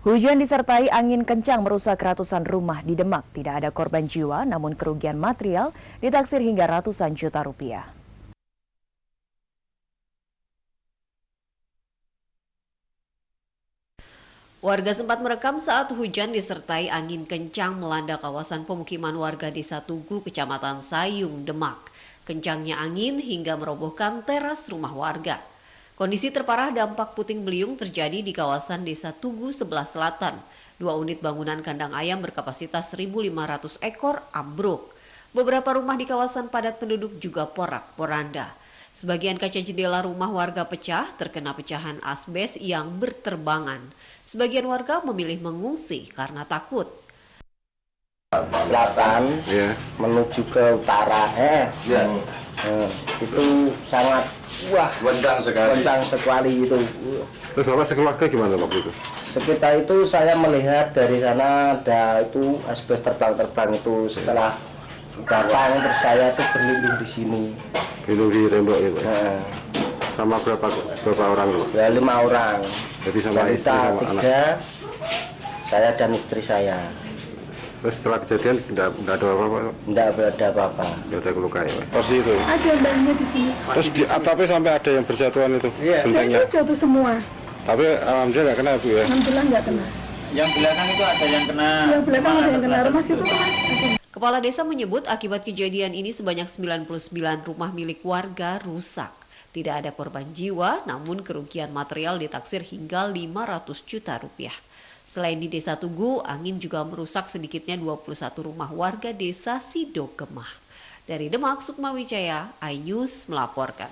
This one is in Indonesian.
Hujan disertai angin kencang merusak ratusan rumah di Demak. Tidak ada korban jiwa, namun kerugian material ditaksir hingga ratusan juta rupiah. Warga sempat merekam saat hujan disertai angin kencang melanda kawasan pemukiman warga Desa Tugu, Kecamatan Sayung, Demak. Kencangnya angin hingga merobohkan teras rumah warga. Kondisi terparah dampak puting beliung terjadi di kawasan Desa Tugu sebelah selatan. 2 unit bangunan kandang ayam berkapasitas 1.500 ekor ambruk. Beberapa rumah di kawasan padat penduduk juga porak-poranda. Sebagian kaca jendela rumah warga pecah terkena pecahan asbes yang berterbangan. Sebagian warga memilih mengungsi karena takut. Selatan menuju ke utara, itu sangat kencang sekali itu. Terus Bapak sekeluarga gimana waktu itu? Sekitar itu saya melihat dari sana ada itu asbes terbang itu. Setelah datang terus saya tuh berlindung di sini. Berlindung di tembok ya, Pak? Sama berapa orang Pak? Ya 5 orang. Jadi sama istri sama 3, anak? saya dan istri saya. Terus setelah kejadian tidak ada apa-apa? Tidak ada apa-apa. Tidak ada luka ya Pak? Terus itu? Ada bannya di sini. Terus di atapnya sampai ada yang berjatuhan itu? Iya. Bentengnya? Itu jatuh semua. Tapi alhamdulillah nggak kena Bu ya? Alhamdulillah nggak kena. Yang belakang itu ada yang kena. Yang belakang ada yang kena, rumah situ Mas. Ada. Kepala desa menyebut akibat kejadian ini sebanyak 99 rumah milik warga rusak. Tidak ada korban jiwa, namun kerugian material ditaksir hingga 500 juta rupiah. Selain di Desa Tugu, angin juga merusak sedikitnya 21 rumah warga Desa Sidogemah. Dari Demak, Sukma Wijaya, iNews melaporkan.